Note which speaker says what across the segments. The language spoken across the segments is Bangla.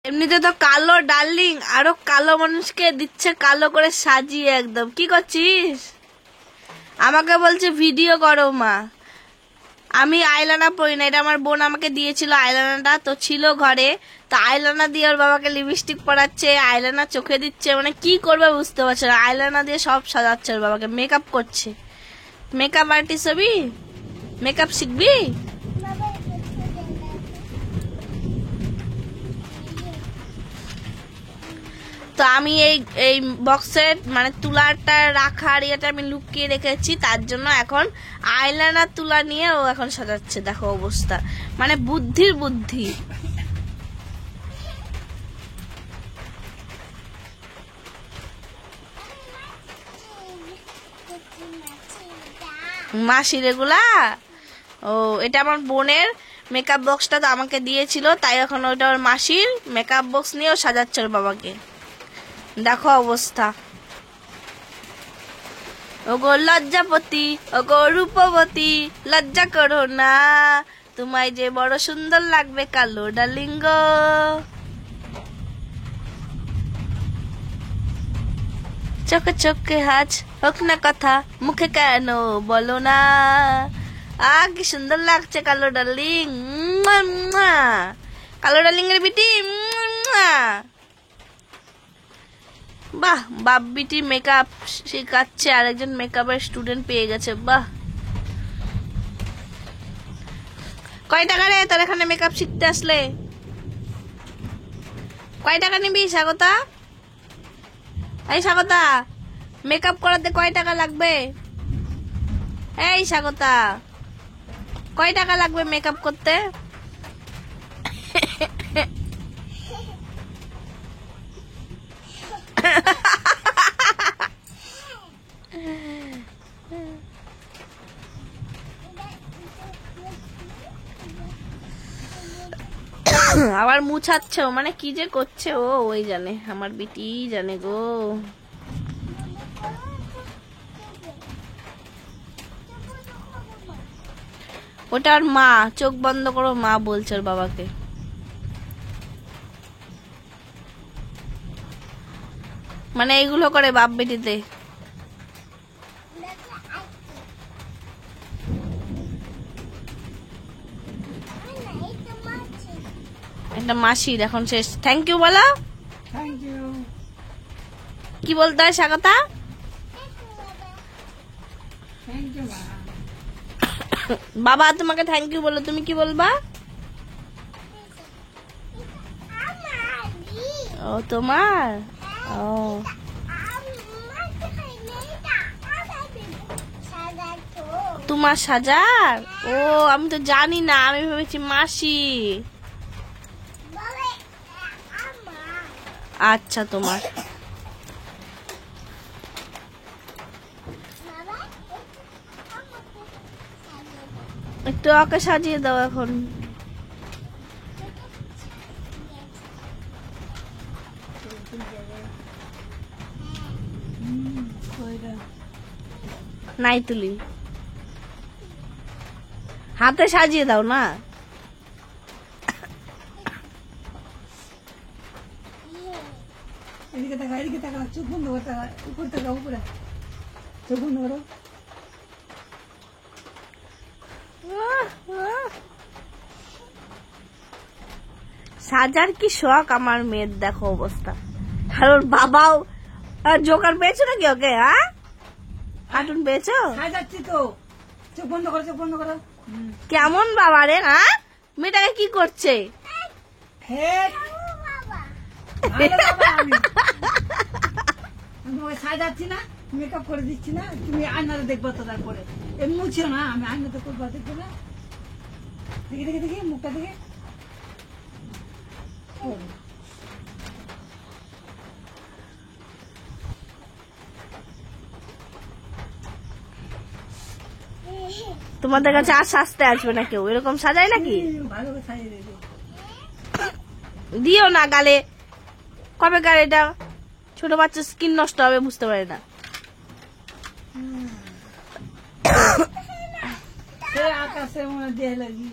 Speaker 1: এমনিতে তো কালো ডার্লিং, আরো কালো মানুষকে দিচ্ছে কালো করে সাজিয়ে একদম। কি করছিস? আমাকে বলছে ভিডিও করো মা। আমি আইলাইনার পরি না, এটা আমার বোন আমাকে দিয়েছিল আইলাইনারটা, তো ছিল ঘরে, তো আইলাইনার দিয়ে ওর বাবাকে লিপস্টিক পরাচ্ছে, আইলাইনার চোখে দিচ্ছে, মানে কি করবে বুঝতে পারছে না। আইলাইনার দিয়ে সব সাজাচ্ছে ওর বাবাকে, মেকআপ করছে। মেকআপ আর্টিস্ট হবি? মেকআপ শিখবি? তো আমি এই এই বক্সের মানে তুলারটা রাখার ইয়েটা আমি লুকিয়ে রেখেছি, তার জন্য এখন আইলাইনার তুলা নিয়ে ও এখন সাজাচ্ছে। দেখো অবস্থা, মানে বুদ্ধির বুদ্ধি। মাসির এগুলা? ও, এটা আমার বোনের মেকআপ বক্সটা তো আমাকে দিয়েছিল, তাই এখন ওইটা ওর মাসির মেকআপ বক্স নিয়েও সাজাচ্ছে ওর বাবাকে। দেখো অবস্থা। ওগো লজ্জাপতি, ওগো রূপবতী, লজ্জা করো না, তোমায় যে বড় সুন্দর লাগবে কালো ডার্লিং গো। চোখে চোখে হাজ হোক না কথা, মুখে কেন বলো না। কি সুন্দর লাগছে কালো ডার্লিং। কালো ডার্লিং এর বিটি। বাহ, বাপ বিটি মেকআপ শেখাচ্ছে, আরেকজন মেকআপের স্টুডেন্ট পেয়ে গেছে। বাহ, কয় টাকা রে তোর এখানে মেকআপ শিখতে আসলে? কয় টাকা নিবি স্বাগতা? এই স্বাগতা, মেকআপ করাতে কয় টাকা লাগবে? এই স্বাগতা, কয় টাকা লাগবে মেকআপ করতে? আবার মুছাচ্ছে, মানে কি যে করছে ও ওই জানে, আমার বিটি জানে গো। ওটার মা, চোখ বন্ধ করো মা বলছে ওর বাবাকে। মানে এইগুলো করে বাপ বেটিতে। একটা মাসির এখন শেষ। থ্যাংক ইউ বলো।
Speaker 2: Thank you.
Speaker 1: কি বলতে হয় স্বাগতা?
Speaker 2: থ্যাংক ইউ
Speaker 1: বাবা তোমাকে থ্যাংক ইউ বলো, তুমি কি বলবা? ও তোমার, ও তোমার সাজার। ও আমি তো জানি না, আমি ভেবেছি মাসি। আচ্ছা তোমার। একটু ওকে সাজিয়ে দাও এখন। নাই তুলি, হাতে সাজিয়ে দাও না।
Speaker 2: এদিকে টাকা, এদিকে টাকা, চোখ বন্ধ করে টাকা, উপর টাকা, উপরে চোখ বন্ধ করো।
Speaker 1: সাজার কি শখ আমার মেয়ের, দেখো অবস্থা। আর ওর বাবাও জোকার পেয়েছো নাকি ওকে? হ্যাঁ, কার্টুন পেয়েছো?
Speaker 2: সাজাচ্ছি তো, চোখ বন্ধ করো, চোখ বন্ধ করো।
Speaker 1: কেমন বাবা রে? হ্যাঁ, মেয়েটাকে কি করছে?
Speaker 2: আমি তোমাকে সাজাচ্ছি না, মেকআপ করে দিচ্ছি না, তুমি আয়নাতে দেখবো তো, তারপরে এমনি মুছিও না, আমি আয়নাতে করবো, দেখবো না। দেখি দেখি দেখি মুখটা দেখে।
Speaker 1: তোমাদের কাছে আর সাজতে আসবে না কেউ? এরকম সাজায় নাকি?
Speaker 2: ভালো করে সাজিয়ে দেবো।
Speaker 1: দিও না গালে, কবে গালে, এটা ছোট বাচ্চা স্কিন নষ্ট হবে, বুঝতে পারে না।
Speaker 2: আকাশের মনে দিয়ে লাগি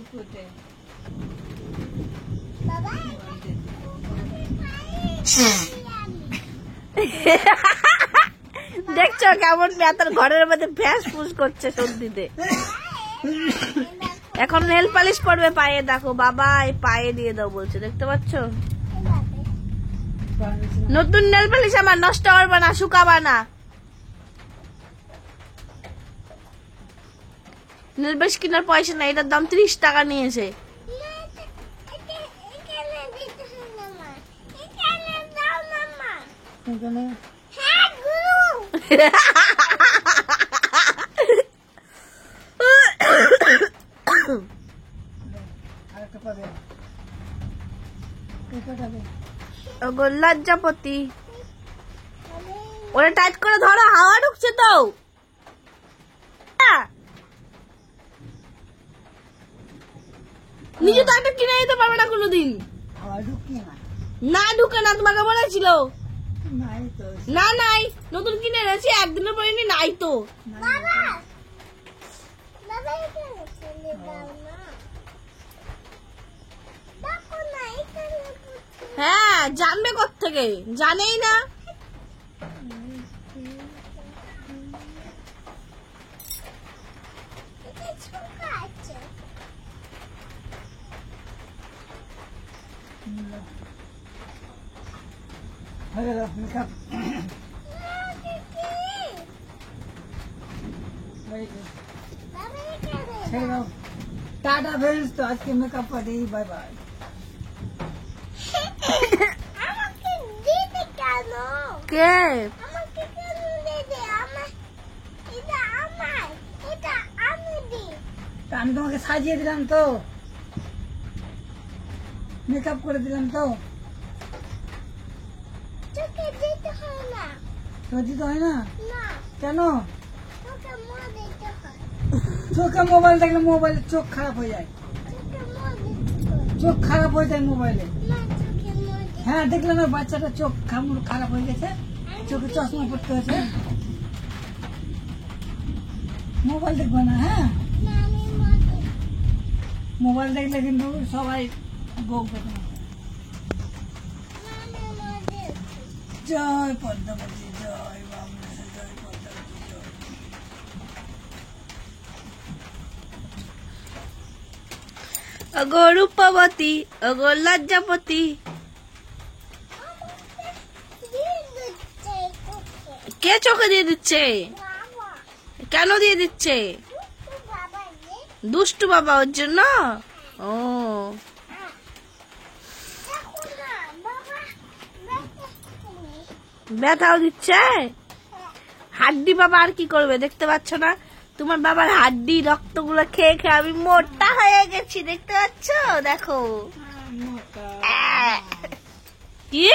Speaker 1: দেখছো কেমন মেয়ে ঘরের মধ্যে ভ্যাস ফুস করছে সর্দিতে। এখন নেল পালিশ পরবে পায়ে, দেখো বাবা এই পায়ে দিয়ে দাও বলছে, দেখতে পাচ্ছ? নতুন নেল পালিশ আমার, নষ্ট করবা না, শুকাবা না। নেল পালিশ কেনার পয়সা নাই, এটার দাম 30 টাকা নিয়েছে।
Speaker 2: এখানে আরেকটা পাবে, এটা পাবে।
Speaker 1: ওগো লজ্জাপতি, ওরা টাইট করে ধরো, হাওয়া ঢুকছে তো। নিজে তো একটা কিনে দিতে পারবে না কোনোদিন।
Speaker 2: আবার ঢুকি না,
Speaker 1: না ঢুকে না, তোমাকে বলেছিল।
Speaker 2: নাই তো,
Speaker 1: না নাই, নতুন কিনে এনেছি, একদিনের পরে নি, নাই তো। হ্যাঁ জানবে কোত্থেকে, জানেই না।
Speaker 2: হয়ে গেল মেকআপ। ছেড়ে দাও। টাটা ফ্রেন্ডস, তো আজকে মেকআপ পার্টি, বাই বাই।
Speaker 1: কে
Speaker 2: তা আমি তোমাকে সাজিয়ে দিলাম তো, মেকআপ করে দিলাম তো, তো দিতে হয় না কেন? চোখে মোবাইল দেখলে মোবাইলে চোখ খারাপ হয়ে যায়, চোখ খারাপ হয়ে যায় মোবাইলে। হ্যাঁ দেখলে না, বাচ্চাটা চোখ খারাপ হয়ে গেছে, চোখে চশমা পড়তে হয়েছে। মোবাইল দেখবে না, হ্যাঁ মোবাইল দেখলে কিন্তু সবাই বকবে তোমাকে। জয় পদ্মাবতী, জয় বাংলা, জয় পদ্মাবতী, জয়।
Speaker 1: ওগো রূপবতী, ওগো লজ্জাপতি। কে চোখে দিয়ে দিচ্ছে? কেন দিয়ে দিচ্ছে? দুষ্টু বাবা ওর জন্য। ও ব্যথাও দিচ্ছে। হাড্ডি বাবা আর কি করবে, দেখতে পাচ্ছ না? তোমার বাবার হাড্ডি রক্তগুলো খেয়ে খেয়ে আমি মোটা হয়ে গেছি, দেখতে পাচ্ছ? দেখো কি